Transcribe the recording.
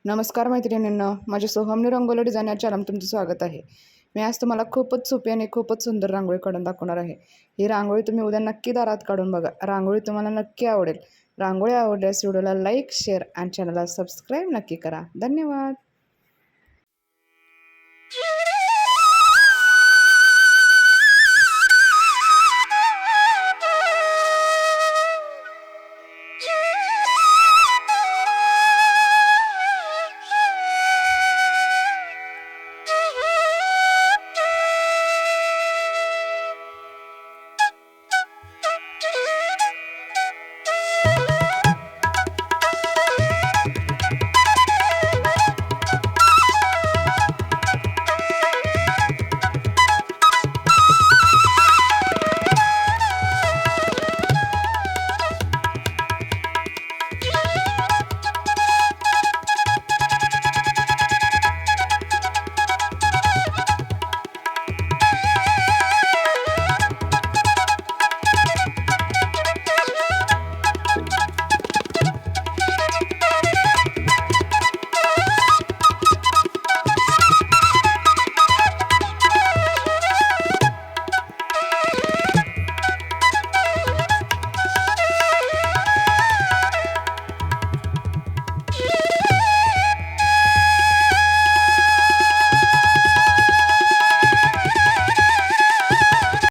नमस्कार मैत्रिणींनो, माझ्या सोहमनी रंगोली डिझाईन या चॅनल तुमचं स्वागत आहे। मी आज तुम्हाला खूपच सोपी आणि खूपच सुंदर रांगोळी काढून दाखवणार आहे। ही रांगोळी तुम्ही उद्या नक्की दारात काढून बघा, रांगोळी तुम्हाला नक्की आवडेल। रांगोळी आवडल्यास व्हिडिओला लाईक, शेअर आणि चॅनलला सबस्क्राईब नक्की करा। धन्यवाद।